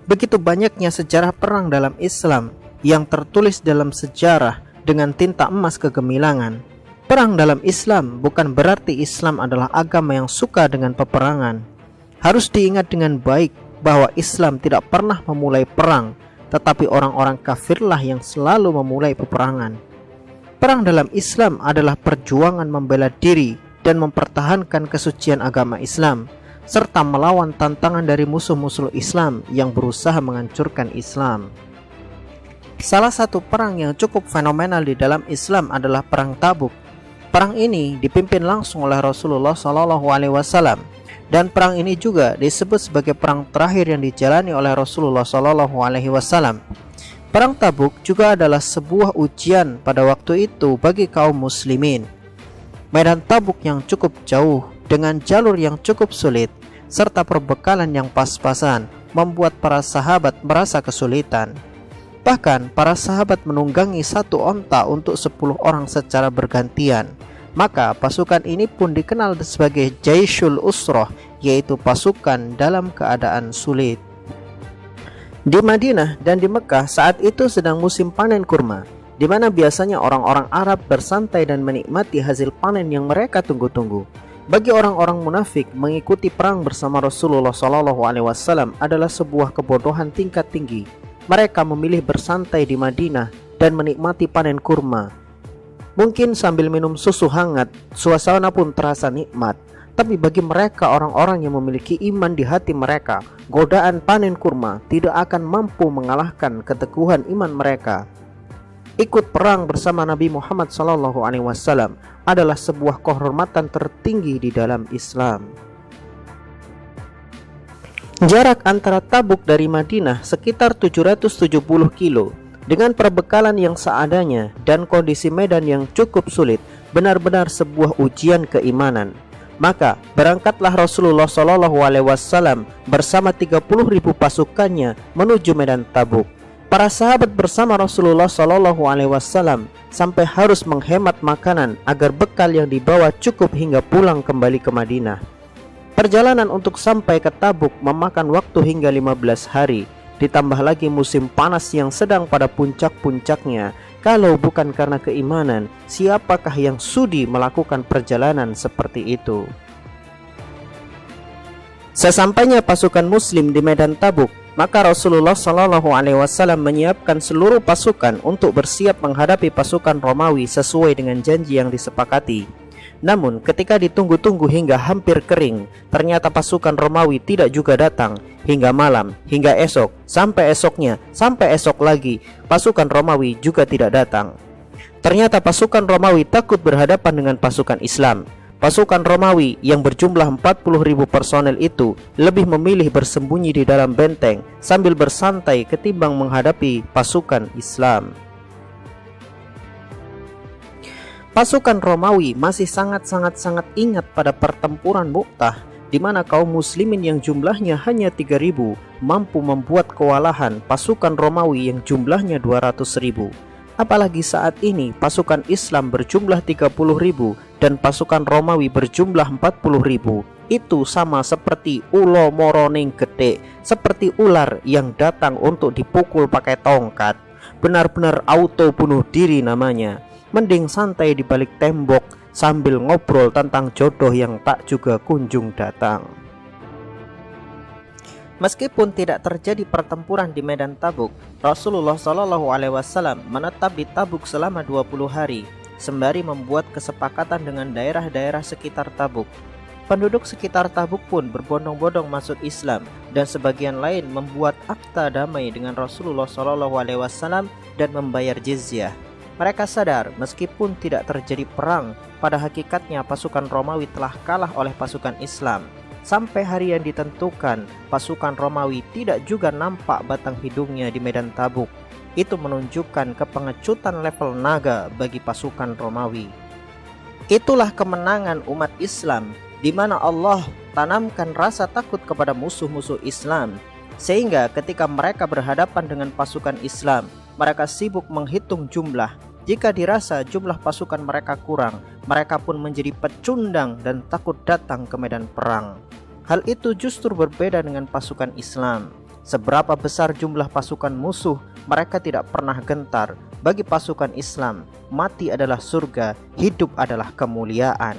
Begitu banyaknya sejarah perang dalam Islam yang tertulis dalam sejarah dengan tinta emas kegemilangan. Perang dalam Islam bukan berarti Islam adalah agama yang suka dengan peperangan. Harus diingat dengan baik bahwa Islam tidak pernah memulai perang, tetapi orang-orang kafirlah yang selalu memulai peperangan. Perang dalam Islam adalah perjuangan membela diri dan mempertahankan kesucian agama Islam, serta melawan tantangan dari musuh-musuh Islam yang berusaha menghancurkan Islam. Salah satu perang yang cukup fenomenal di dalam Islam adalah Perang Tabuk. Perang ini dipimpin langsung oleh Rasulullah SAW, dan perang ini juga disebut sebagai perang terakhir yang dijalani oleh Rasulullah SAW. Perang Tabuk juga adalah sebuah ujian pada waktu itu bagi kaum muslimin. Medan Tabuk yang cukup jauh dengan jalur yang cukup sulit serta perbekalan yang pas-pasan membuat para sahabat merasa kesulitan. Bahkan para sahabat menunggangi satu onta untuk 10 orang secara bergantian. Maka pasukan ini pun dikenal sebagai Jaisyul Usroh, yaitu pasukan dalam keadaan sulit. Di Madinah dan di Mekah saat itu sedang musim panen kurma, di mana biasanya orang-orang Arab bersantai dan menikmati hasil panen yang mereka tunggu-tunggu. Bagi orang-orang munafik, mengikuti perang bersama Rasulullah SAW adalah sebuah kebodohan tingkat tinggi. Mereka memilih bersantai di Madinah dan menikmati panen kurma. Mungkin sambil minum susu hangat, suasana pun terasa nikmat. Tapi bagi mereka orang-orang yang memiliki iman di hati mereka, godaan panen kurma tidak akan mampu mengalahkan keteguhan iman mereka. Ikut perang bersama Nabi Muhammad SAW adalah sebuah kehormatan tertinggi di dalam Islam. Jarak antara Tabuk dari Madinah sekitar 770 kilo. Dengan perbekalan yang seadanya dan kondisi medan yang cukup sulit, benar-benar sebuah ujian keimanan. Maka berangkatlah Rasulullah SAW bersama 30.000 pasukannya menuju medan Tabuk. Para sahabat bersama Rasulullah SAW sampai harus menghemat makanan agar bekal yang dibawa cukup hingga pulang kembali ke Madinah. Perjalanan untuk sampai ke Tabuk memakan waktu hingga 15 hari. Ditambah lagi musim panas yang sedang pada puncak-puncaknya. Kalau bukan karena keimanan, siapakah yang sudi melakukan perjalanan seperti itu? Sesampainya pasukan muslim di medan Tabuk, maka Rasulullah SAW menyiapkan seluruh pasukan untuk bersiap menghadapi pasukan Romawi sesuai dengan janji yang disepakati. Namun ketika ditunggu-tunggu hingga hampir kering, ternyata pasukan Romawi tidak juga datang. Hingga malam, hingga esok, sampai esoknya, sampai esok lagi, pasukan Romawi juga tidak datang. Ternyata pasukan Romawi takut berhadapan dengan pasukan Islam. Pasukan Romawi yang berjumlah 40.000 personel itu lebih memilih bersembunyi di dalam benteng sambil bersantai ketimbang menghadapi pasukan Islam. Pasukan Romawi masih sangat ingat pada pertempuran Mu'tah, di mana kaum muslimin yang jumlahnya hanya 3.000 mampu membuat kewalahan pasukan Romawi yang jumlahnya 200.000. Apalagi saat ini pasukan Islam berjumlah 30.000 dan pasukan Romawi berjumlah 40.000. Itu sama seperti ulo moroning gede, seperti ular yang datang untuk dipukul pakai tongkat. Benar-benar auto bunuh diri namanya. Mending santai di balik tembok sambil ngobrol tentang jodoh yang tak juga kunjung datang. Meskipun tidak terjadi pertempuran di medan Tabuk, Rasulullah SAW menetap di Tabuk selama 20 hari, sembari membuat kesepakatan dengan daerah-daerah sekitar Tabuk. Penduduk sekitar Tabuk pun berbondong-bondong masuk Islam, dan sebagian lain membuat akta damai dengan Rasulullah SAW dan membayar jizyah. Mereka sadar meskipun tidak terjadi perang, pada hakikatnya pasukan Romawi telah kalah oleh pasukan Islam. Sampai hari yang ditentukan, pasukan Romawi tidak juga nampak batang hidungnya di medan Tabuk. Itu menunjukkan kepengecutan level naga bagi pasukan Romawi. Itulah kemenangan umat Islam, di mana Allah tanamkan rasa takut kepada musuh-musuh Islam, sehingga ketika mereka berhadapan dengan pasukan Islam, mereka sibuk menghitung jumlah. Jika dirasa jumlah pasukan mereka kurang, mereka pun menjadi pecundang dan takut datang ke medan perang. Hal itu justru berbeda dengan pasukan Islam. Seberapa besar jumlah pasukan musuh, mereka tidak pernah gentar. Bagi pasukan Islam, mati adalah surga, hidup adalah kemuliaan.